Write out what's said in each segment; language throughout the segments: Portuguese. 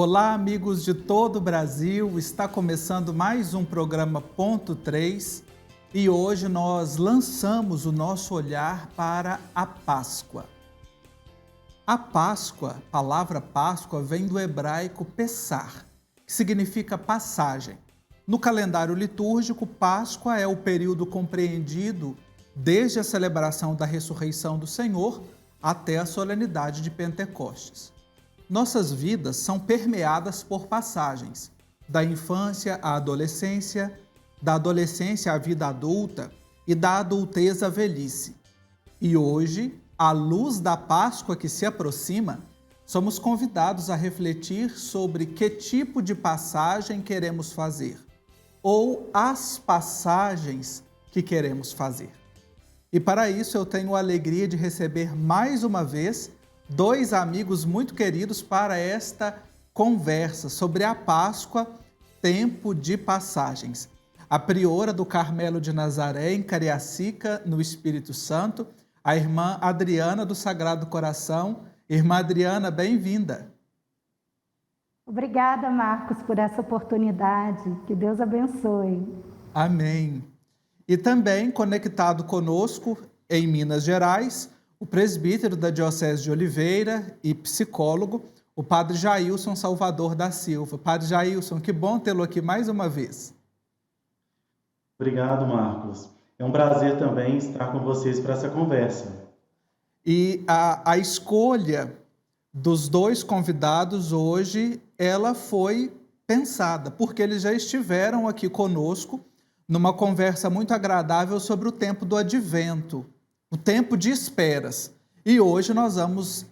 Olá, amigos de todo o Brasil. Está começando mais um programa Ponto 3 e hoje nós lançamos o nosso olhar para a Páscoa. A Páscoa, a palavra Páscoa, vem do hebraico Pessar, que significa passagem. No calendário litúrgico, Páscoa é o período compreendido desde a celebração da ressurreição do Senhor até a solenidade de Pentecostes. Nossas vidas são permeadas por passagens, da infância à adolescência, da adolescência à vida adulta e da adultez à velhice. E hoje, à luz da Páscoa que se aproxima, somos convidados a refletir sobre que tipo de passagem queremos fazer, ou as passagens que queremos fazer. E para isso eu tenho a alegria de receber mais uma vez dois amigos muito queridos para esta conversa sobre a Páscoa, tempo de passagens. A priora do Carmelo de Nazaré, em Cariacica, no Espírito Santo, a irmã Adriana do Sagrado Coração. Irmã Adriana, bem-vinda. Obrigada, Marcos, por essa oportunidade. Que Deus abençoe. Amém. E também conectado conosco, em Minas Gerais, o presbítero da Diocese de Oliveira e psicólogo, o padre Jailson Salvador da Silva. Padre Jailson, que bom tê-lo aqui mais uma vez. Obrigado, Marcos. É um prazer também estar com vocês para essa conversa. E a escolha dos dois convidados hoje, ela foi pensada, porque eles já estiveram aqui conosco numa conversa muito agradável sobre o tempo do Advento, o tempo de esperas. E hoje nós vamos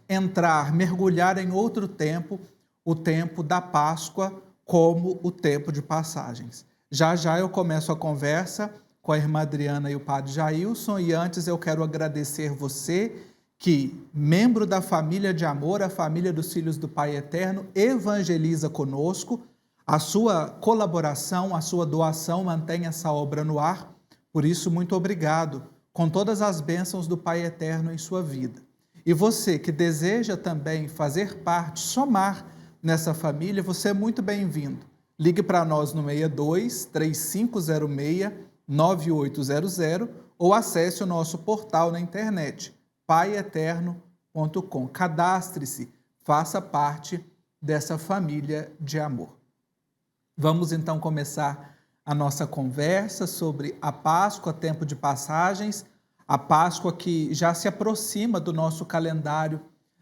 mergulhar em outro tempo, o tempo da Páscoa, como o tempo de passagens. Já já eu começo a conversa com a irmã Adriana e o padre Jailson, e antes eu quero agradecer você que, membro da família de amor, a família dos Filhos do Pai Eterno, evangeliza conosco. A sua colaboração, a sua doação mantém essa obra no ar. Por isso, muito obrigado, com todas as bênçãos do Pai Eterno em sua vida. E você que deseja também fazer parte, somar nessa família, você é muito bem-vindo. Ligue para nós no 62-3506-9800 ou acesse o nosso portal na internet, paieterno.com. Cadastre-se, faça parte dessa família de amor. Vamos então começar a nossa conversa sobre a Páscoa, tempo de passagens, a Páscoa que já se aproxima do nosso calendário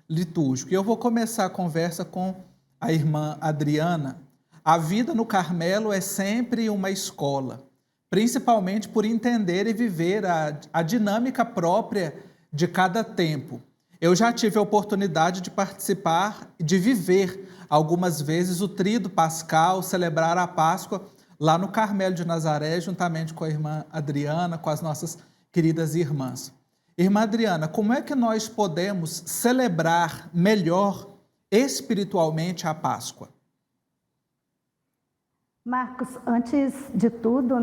litúrgico. E eu vou começar a conversa com a irmã Adriana. A vida no Carmelo é sempre uma escola, principalmente por entender e viver a dinâmica própria de cada tempo. Eu já tive a oportunidade de participar e de viver algumas vezes o Tríduo Pascal, celebrar a Páscoa lá no Carmelo de Nazaré, juntamente com a irmã Adriana, com as nossas queridas irmãs. Irmã Adriana, como é que nós podemos celebrar melhor espiritualmente a Páscoa? Marcos, antes de tudo,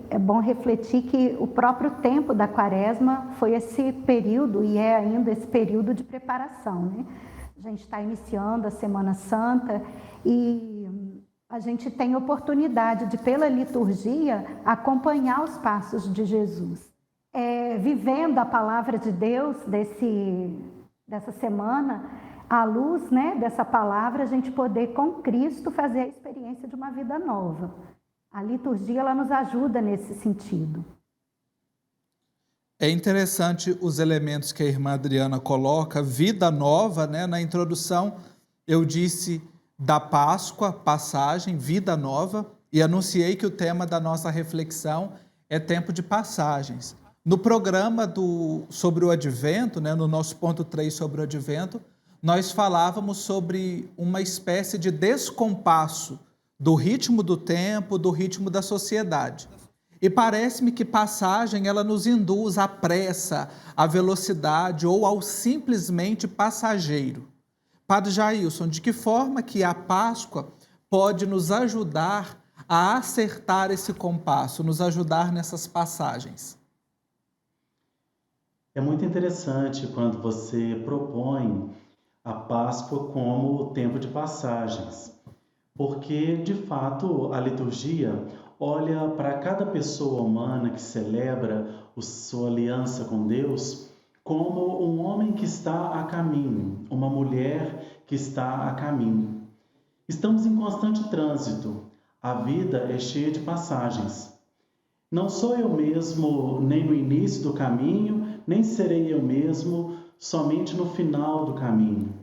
é bom refletir que o próprio tempo da Quaresma foi esse período e é ainda esse período de preparação, né? A gente está iniciando a Semana Santa e a gente tem oportunidade de, pela liturgia, acompanhar os passos de Jesus. Vivendo a palavra de Deus dessa semana, à luz, dessa palavra, a gente poder, com Cristo, fazer a experiência de uma vida nova. A liturgia, ela nos ajuda nesse sentido. É interessante os elementos que a irmã Adriana coloca, vida nova, né? Na introdução eu disse da Páscoa, passagem, vida nova, e anunciei que o tema da nossa reflexão é tempo de passagens. No programa sobre o Advento, no nosso ponto 3 sobre o Advento, nós falávamos sobre uma espécie de descompasso do ritmo do tempo, do ritmo da sociedade. E parece-me que passagem ela nos induz à pressa, à velocidade ou ao simplesmente passageiro. Padre Jailson, de que forma que a Páscoa pode nos ajudar a acertar esse compasso, nos ajudar nessas passagens? É muito interessante quando você propõe a Páscoa como o tempo de passagens, porque, de fato, a liturgia olha para cada pessoa humana que celebra sua aliança com Deus como um homem que está a caminho, uma mulher que está a caminho. Estamos em constante trânsito. A vida é cheia de passagens. Não sou eu mesmo nem no início do caminho, nem serei eu mesmo somente no final do caminho.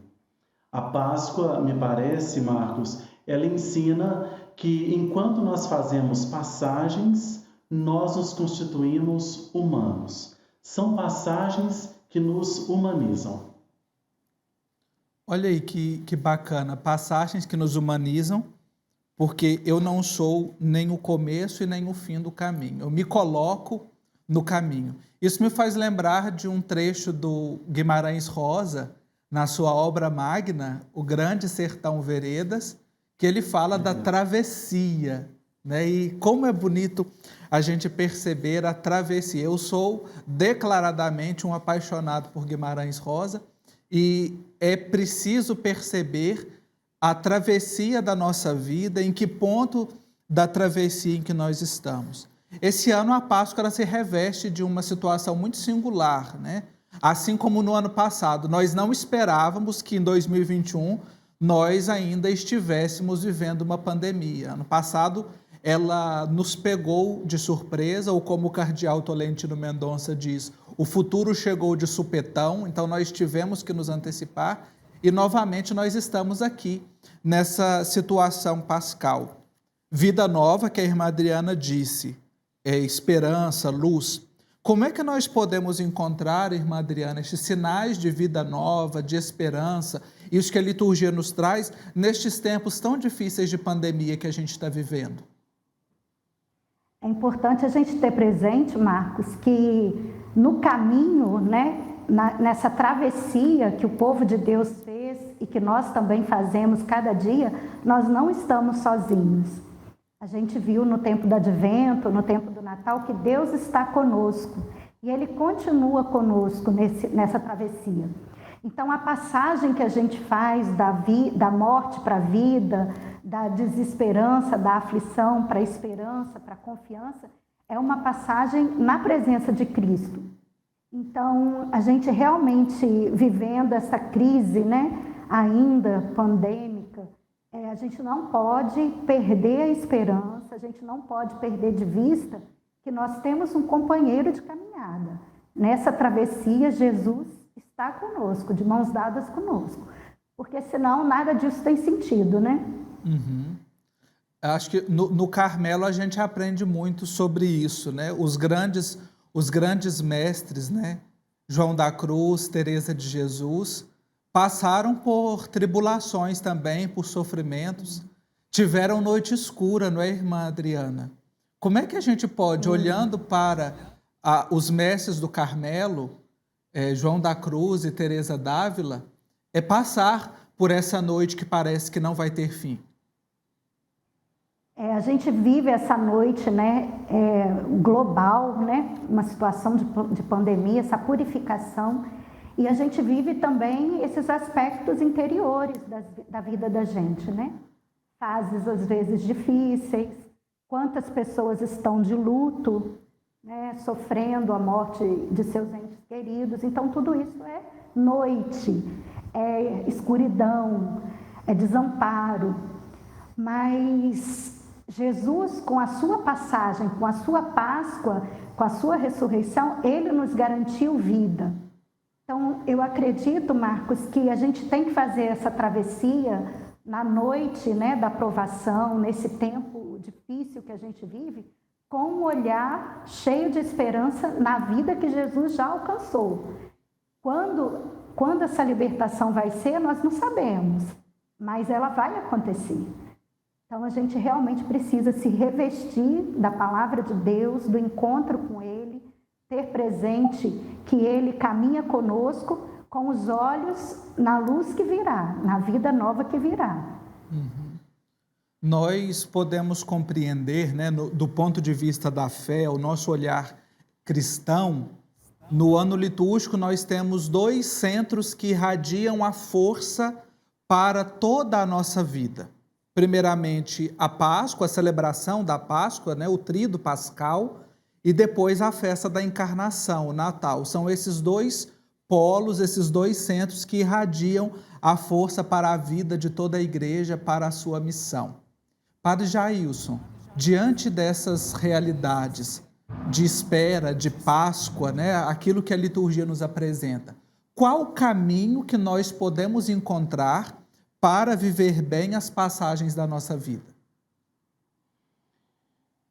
A Páscoa, me parece, Marcos, ela ensina que enquanto nós fazemos passagens, nós nos constituímos humanos. São passagens que nos humanizam. Olha aí que bacana, passagens que nos humanizam, porque eu não sou nem o começo e nem o fim do caminho. Eu me coloco no caminho. Isso me faz lembrar de um trecho do Guimarães Rosa, na sua obra magna, O Grande Sertão Veredas, que ele fala da travessia, né? E como é bonito a gente perceber a travessia. Eu sou declaradamente um apaixonado por Guimarães Rosa e é preciso perceber a travessia da nossa vida, em que ponto da travessia em que nós estamos. Esse ano a Páscoa ela se reveste de uma situação muito singular, né? Assim como no ano passado, nós não esperávamos que em 2021 nós ainda estivéssemos vivendo uma pandemia. Ano passado ela nos pegou de surpresa, ou como o cardeal Tolentino Mendonça diz, o futuro chegou de supetão, então nós tivemos que nos antecipar e novamente nós estamos aqui nessa situação pascal. Vida nova, que a irmã Adriana disse, é esperança, luz. Como é que nós podemos encontrar, irmã Adriana, estes sinais de vida nova, de esperança, isso que a liturgia nos traz nestes tempos tão difíceis de pandemia que a gente está vivendo? É importante a gente ter presente, Marcos, que no caminho, né, nessa travessia que o povo de Deus fez e que nós também fazemos cada dia, nós não estamos sozinhos. A gente viu no tempo do Advento, no tempo do Natal, que Deus está conosco e Ele continua conosco nessa travessia. Então, a passagem que a gente faz da morte para a vida, da desesperança, da aflição para a esperança, para a confiança, é uma passagem na presença de Cristo. Então, a gente realmente vivendo essa crise, né, ainda pandêmica, a gente não pode perder a esperança, a gente não pode perder de vista que nós temos um companheiro de caminhada. Nessa travessia, Jesus está conosco, de mãos dadas conosco, porque senão nada disso tem sentido, né? Uhum. Acho que no Carmelo a gente aprende muito sobre isso, né? Os grandes mestres, né? João da Cruz, Teresa de Jesus, passaram por tribulações também, por sofrimentos, tiveram noite escura, não é, irmã Adriana? Como é que a gente pode, olhando para os mestres do Carmelo, João da Cruz e Teresa d'Ávila, passar por essa noite que parece que não vai ter fim? A gente vive essa noite, né, global, né, uma situação de pandemia, essa purificação, e a gente vive também esses aspectos interiores da vida da gente, né? Fases às vezes difíceis, quantas pessoas estão de luto, né, sofrendo a morte de seus entes queridos. Então, tudo isso é noite, é escuridão, é desamparo. Mas Jesus, com a sua passagem, com a sua Páscoa, com a sua ressurreição, Ele nos garantiu vida. Então, eu acredito, Marcos, que a gente tem que fazer essa travessia na noite, né, da provação, nesse tempo difícil que a gente vive, com um olhar cheio de esperança na vida que Jesus já alcançou. Quando essa libertação vai ser, nós não sabemos, mas ela vai acontecer. Então, a gente realmente precisa se revestir da palavra de Deus, do encontro com Ele, ter presente que Ele caminha conosco com os olhos na luz que virá, na vida nova que virá. Uhum. Nós podemos compreender, né, do ponto de vista da fé, o nosso olhar cristão, No ano litúrgico, nós temos dois centros que irradiam a força para toda a nossa vida. Primeiramente, a Páscoa, a celebração da Páscoa, né, o Tríduo Pascal, e depois a festa da Encarnação, o Natal. São esses dois polos, esses dois centros que irradiam a força para a vida de toda a igreja, para a sua missão. Padre Jailson, diante dessas realidades de espera, de Páscoa, né, aquilo que a liturgia nos apresenta, qual o caminho que nós podemos encontrar para viver bem as passagens da nossa vida?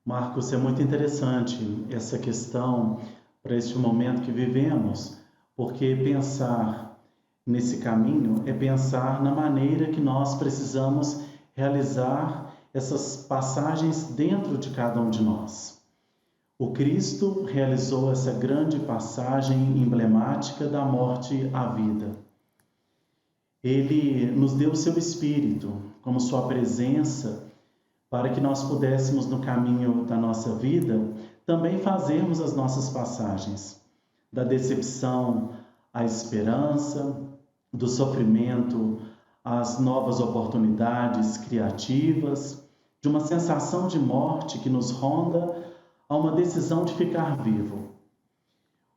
Marcos, é muito interessante essa questão para este momento que vivemos, porque pensar nesse caminho é pensar na maneira que nós precisamos realizar essas passagens dentro de cada um de nós. O Cristo realizou essa grande passagem emblemática da morte à vida. Ele nos deu o seu Espírito como sua presença para que nós pudéssemos, no caminho da nossa vida, também fazermos as nossas passagens, da decepção à esperança, do sofrimento às novas oportunidades criativas, de uma sensação de morte que nos ronda a uma decisão de ficar vivo.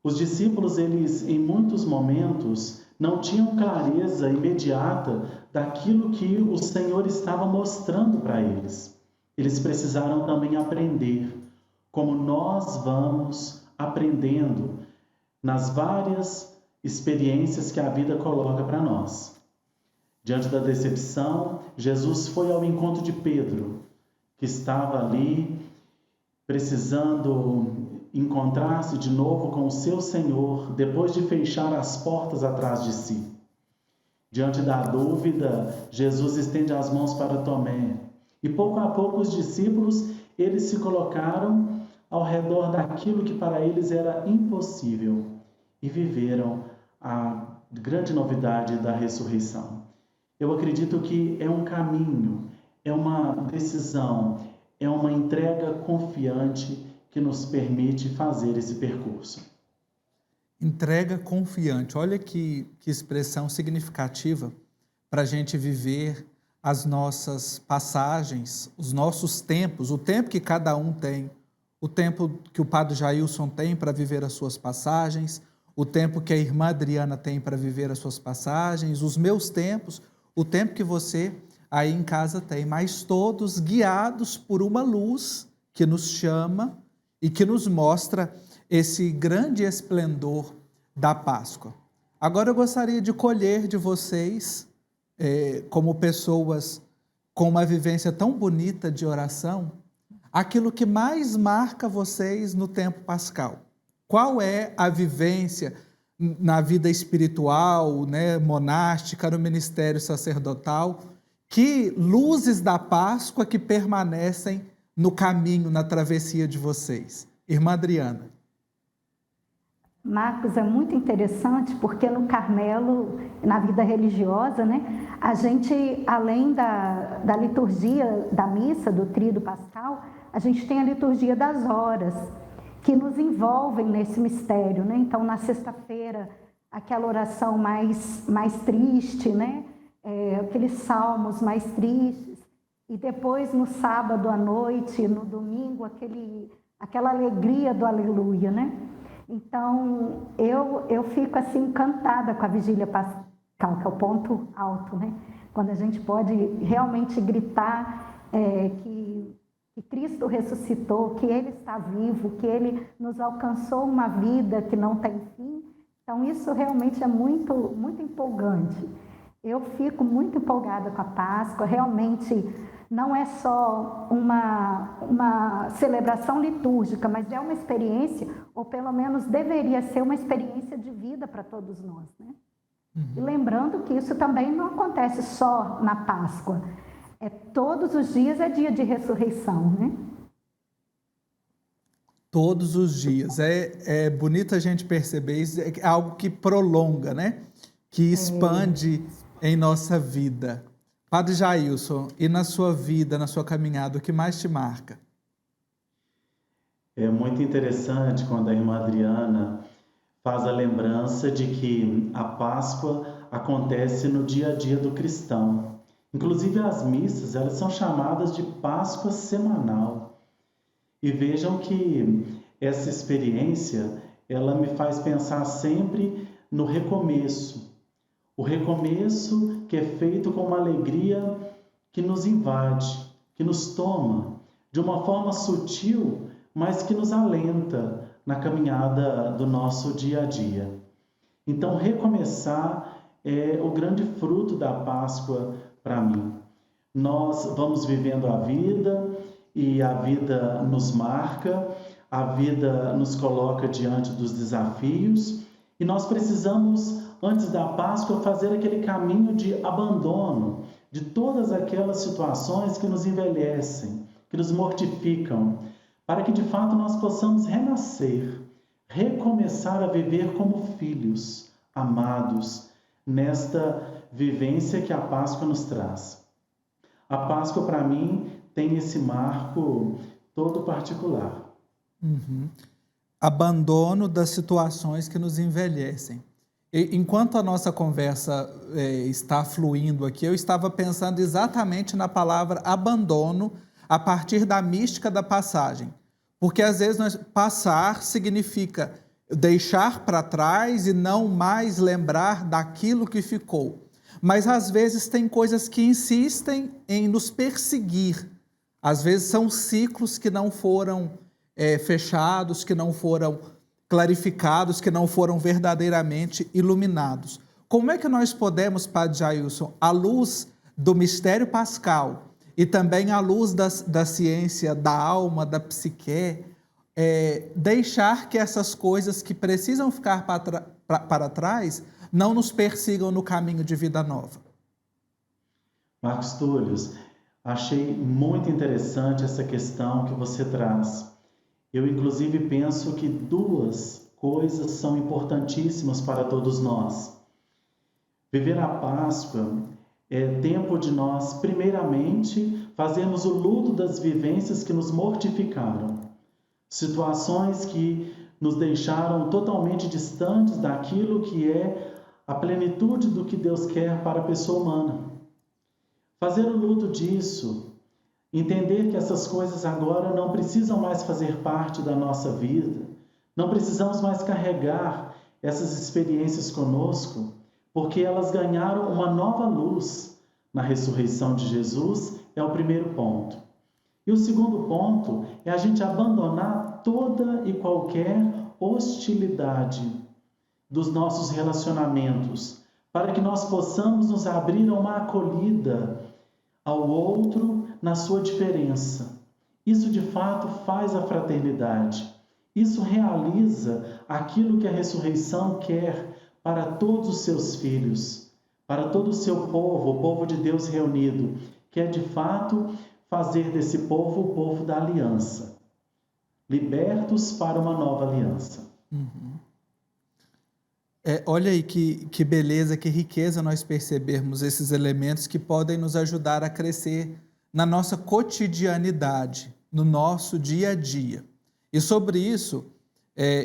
Os discípulos, eles, em muitos momentos, não tinham clareza imediata daquilo que o Senhor estava mostrando para eles. Eles precisaram também aprender, como nós vamos aprendendo nas várias experiências que a vida coloca para nós. Diante da decepção, Jesus foi ao encontro de Pedro, que estava ali precisando encontrar-se de novo com o seu Senhor, depois de fechar as portas atrás de si. Diante da dúvida, Jesus estende as mãos para Tomé. E pouco a pouco os discípulos, eles se colocaram ao redor daquilo que para eles era impossível e viveram a grande novidade da ressurreição. Eu acredito que é um caminho, é uma decisão, é uma entrega confiante que nos permite fazer esse percurso. Entrega confiante. Olha que expressão significativa para a gente viver as nossas passagens, os nossos tempos, o tempo que cada um tem, o tempo que o Padre Jailson tem para viver as suas passagens, o tempo que a irmã Adriana tem para viver as suas passagens, os meus tempos, o tempo que você aí em casa tem, mas todos guiados por uma luz que nos chama e que nos mostra esse grande esplendor da Páscoa. Agora eu gostaria de colher de vocês, como pessoas com uma vivência tão bonita de oração, aquilo que mais marca vocês no tempo pascal. Qual é a vivência na vida espiritual, né, monástica, no ministério sacerdotal? Que luzes da Páscoa que permanecem no caminho, na travessia de vocês? Irmã Adriana. Marcos, é muito interessante porque no Carmelo, na vida religiosa, né, a gente, além da liturgia da missa, do Tríduo Pascal, a gente tem a liturgia das horas, que nos envolvem nesse mistério, né? Então, na sexta-feira, aquela oração mais triste, né? Aqueles salmos mais tristes, e depois no sábado à noite, no domingo, aquela alegria do aleluia, né? Então, eu fico assim encantada com a vigília pascal, que é o ponto alto, né? Quando a gente pode realmente gritar que Cristo ressuscitou, que Ele está vivo, que Ele nos alcançou uma vida que não tem fim. Então, isso realmente é muito, muito empolgante. Eu fico muito empolgada com a Páscoa, realmente não é só uma celebração litúrgica, mas é uma experiência, ou pelo menos deveria ser uma experiência de vida para todos nós, né? E lembrando que isso também não acontece só na Páscoa, todos os dias é dia de ressurreição, né? Todos os dias. É bonito a gente perceber isso, é algo que prolonga, né? Que expande em nossa vida. Padre Jailson, e na sua vida, na sua caminhada, o que mais te marca? É muito interessante quando a irmã Adriana faz a lembrança de que a Páscoa acontece no dia a dia do cristão. Inclusive as missas, elas são chamadas de Páscoa semanal. E vejam que essa experiência, ela me faz pensar sempre no recomeço. O recomeço que é feito com uma alegria que nos invade, que nos toma de uma forma sutil, mas que nos alenta na caminhada do nosso dia a dia. Então, recomeçar é o grande fruto da Páscoa para mim. Nós vamos vivendo a vida e a vida nos marca, a vida nos coloca diante dos desafios e nós precisamos, antes da Páscoa, fazer aquele caminho de abandono de todas aquelas situações que nos envelhecem, que nos mortificam, para que de fato nós possamos renascer, recomeçar a viver como filhos amados nesta vivência que a Páscoa nos traz. A Páscoa, para mim, tem esse marco todo particular. Abandono das situações que nos envelhecem. Enquanto a nossa conversa está fluindo aqui, eu estava pensando exatamente na palavra abandono a partir da mística da passagem. Porque às vezes passar significa deixar para trás e não mais lembrar daquilo que ficou. Mas às vezes tem coisas que insistem em nos perseguir. Às vezes são ciclos que não foram fechados, que não foram clarificados, que não foram verdadeiramente iluminados. Como é que nós podemos, Padre Jailson, à luz do mistério pascal e também à luz da ciência da alma, da psique, deixar que essas coisas que precisam ficar para trás não nos persigam no caminho de vida nova? Marcos Túlios, achei muito interessante essa questão que você traz. Eu, inclusive, penso que duas coisas são importantíssimas para todos nós. Viver a Páscoa é tempo de nós, primeiramente, fazermos o luto das vivências que nos mortificaram. Situações que nos deixaram totalmente distantes daquilo que é a plenitude do que Deus quer para a pessoa humana. Fazer o luto disso, entender que essas coisas agora não precisam mais fazer parte da nossa vida, não precisamos mais carregar essas experiências conosco, porque elas ganharam uma nova luz na ressurreição de Jesus, é o primeiro ponto. E o segundo ponto é a gente abandonar toda e qualquer hostilidade dos nossos relacionamentos, para que nós possamos nos abrir a uma acolhida ao outro na sua diferença. Isso de fato faz a fraternidade. Isso realiza aquilo que a ressurreição quer para todos os seus filhos, para todo o seu povo, o povo de Deus reunido, que é de fato fazer desse povo o povo da aliança, libertos para uma nova aliança. Olha aí que beleza, que riqueza nós percebermos esses elementos que podem nos ajudar a crescer na nossa cotidianidade, no nosso dia a dia. E sobre isso,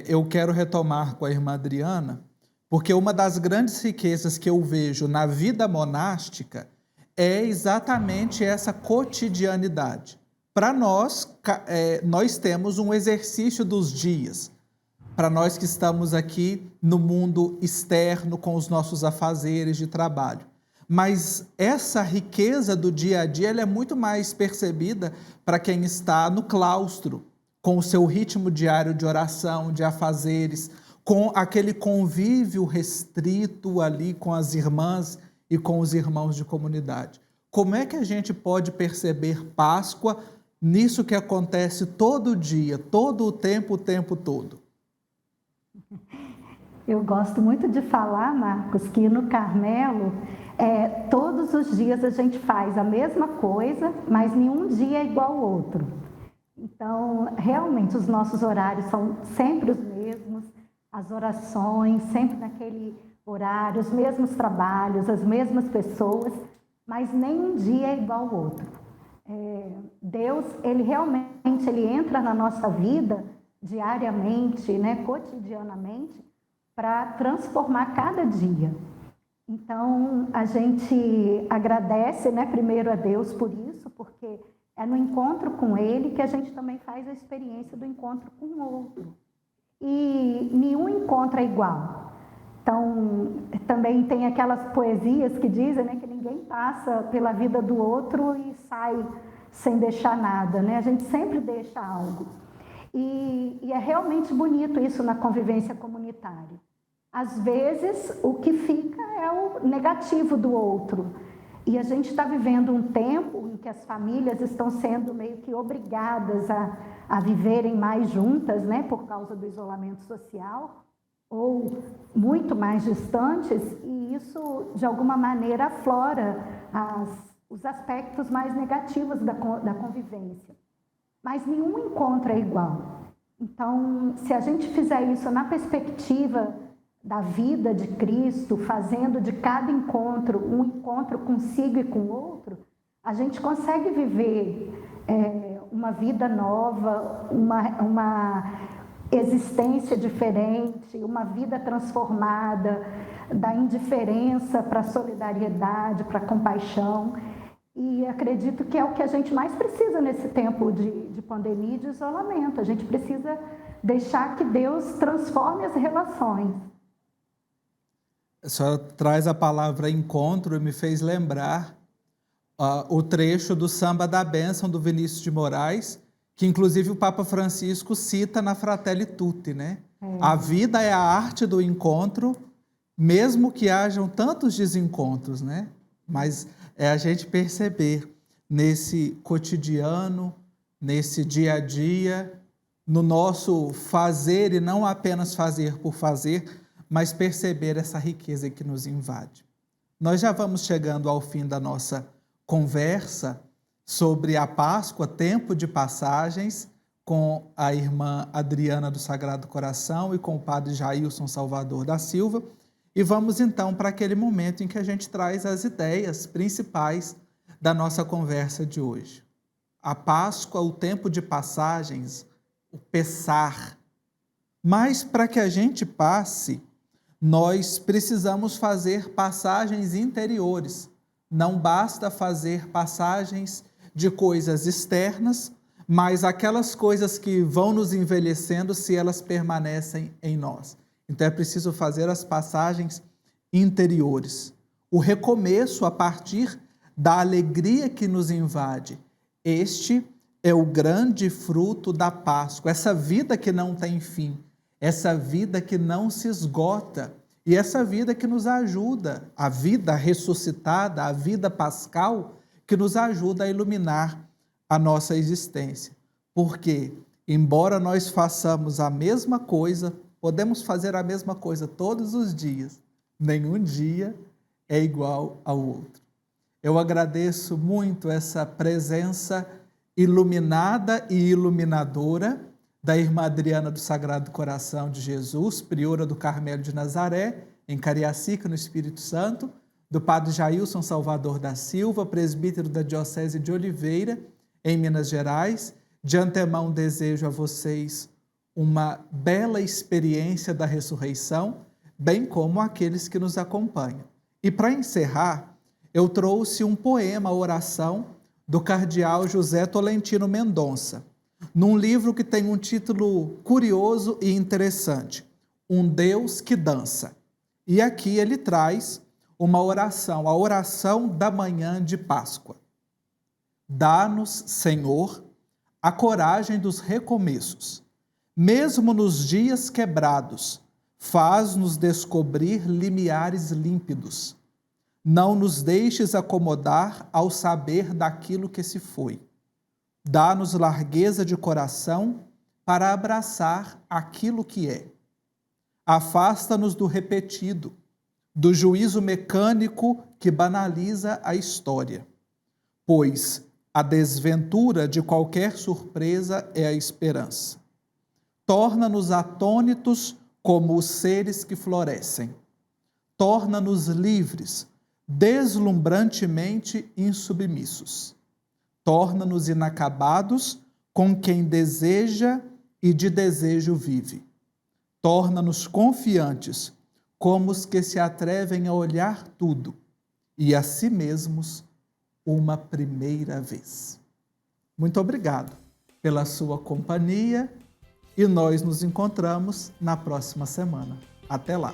eu quero retomar com a irmã Adriana, porque uma das grandes riquezas que eu vejo na vida monástica é exatamente essa cotidianidade. Para nós, nós temos um exercício dos dias. Para nós que estamos aqui no mundo externo com os nossos afazeres de trabalho. Mas essa riqueza do dia a dia ela é muito mais percebida para quem está no claustro, com o seu ritmo diário de oração, de afazeres, com aquele convívio restrito ali com as irmãs e com os irmãos de comunidade. Como é que a gente pode perceber Páscoa nisso que acontece todo dia, todo o tempo todo? Eu gosto muito de falar, Marcos, que no Carmelo, todos os dias a gente faz a mesma coisa, mas nenhum dia é igual ao outro. Então, realmente, os nossos horários são sempre os mesmos, as orações, sempre naquele horário, os mesmos trabalhos, as mesmas pessoas, mas nenhum dia é igual ao outro. Deus, Ele realmente entra na nossa vida diariamente, cotidianamente, para transformar cada dia. Então, a gente agradece, né, primeiro a Deus por isso, porque é no encontro com Ele que a gente também faz a experiência do encontro com o outro. E nenhum encontro é igual. Então, também tem aquelas poesias que dizem, né, que ninguém passa pela vida do outro e sai sem deixar nada, né? A gente sempre deixa algo. E é realmente bonito isso na convivência comunitária. Às vezes, o que fica é o negativo do outro. E a gente está vivendo um tempo em que as famílias estão sendo meio que obrigadas a viverem mais juntas, né, por causa do isolamento social, ou muito mais distantes, e isso, de alguma maneira, aflora os aspectos mais negativos da convivência. Mas nenhum encontro é igual. Então, se a gente fizer isso na perspectiva da vida de Cristo, fazendo de cada encontro um encontro consigo e com o outro, a gente consegue viver uma vida nova, uma existência diferente, uma vida transformada, da indiferença para a solidariedade, para a compaixão. E acredito que é o que a gente mais precisa nesse tempo de pandemia e de isolamento. A gente precisa deixar que Deus transforme as relações. A senhora traz a palavra encontro e me fez lembrar o trecho do Samba da Bênção, do Vinícius de Moraes, que inclusive o Papa Francisco cita na Fratelli Tutti, né? A vida é a arte do encontro, mesmo que hajam tantos desencontros, né? Mas é a gente perceber nesse cotidiano, nesse dia a dia, no nosso fazer, e não apenas fazer por fazer, mas perceber essa riqueza que nos invade. Nós já vamos chegando ao fim da nossa conversa sobre a Páscoa, tempo de passagens, com a irmã Adriana do Sagrado Coração e com o padre Jailson Salvador da Silva, e vamos então para aquele momento em que a gente traz as ideias principais da nossa conversa de hoje. A Páscoa, o tempo de passagens, o Pessar. Mas para que a gente passe, nós precisamos fazer passagens interiores. Não basta fazer passagens de coisas externas, mas aquelas coisas que vão nos envelhecendo se elas permanecem em nós. Então é preciso fazer as passagens interiores. O recomeço a partir da alegria que nos invade. Este é o grande fruto da Páscoa, essa vida que não tem fim, essa vida que não se esgota e essa vida que nos ajuda, a vida ressuscitada, a vida pascal, que nos ajuda a iluminar a nossa existência. Porque, embora nós façamos a mesma coisa, podemos fazer a mesma coisa todos os dias, nenhum dia é igual ao outro. Eu agradeço muito essa presença iluminada e iluminadora da irmã Adriana do Sagrado Coração de Jesus, priora do Carmelo de Nazaré, em Cariacica, no Espírito Santo, do padre Jailson Salvador da Silva, presbítero da Diocese de Oliveira, em Minas Gerais. De antemão desejo a vocês uma bela experiência da ressurreição, bem como aqueles que nos acompanham. E para encerrar, eu trouxe um poema, oração, do cardeal José Tolentino Mendonça, num livro que tem um título curioso e interessante, Um Deus que Dança. E aqui ele traz uma oração, a oração da manhã de Páscoa. Dá-nos, Senhor, a coragem dos recomeços. Mesmo nos dias quebrados, faz-nos descobrir limiares límpidos. Não nos deixes acomodar ao saber daquilo que se foi. Dá-nos largueza de coração para abraçar aquilo que é. Afasta-nos do repetido, do juízo mecânico que banaliza a história, pois a desventura de qualquer surpresa é a esperança. Torna-nos atônitos como os seres que florescem. Torna-nos livres, deslumbrantemente insubmissos. Torna-nos inacabados com quem deseja e de desejo vive. Torna-nos confiantes, como os que se atrevem a olhar tudo e a si mesmos uma primeira vez. Muito obrigado pela sua companhia e nós nos encontramos na próxima semana. Até lá!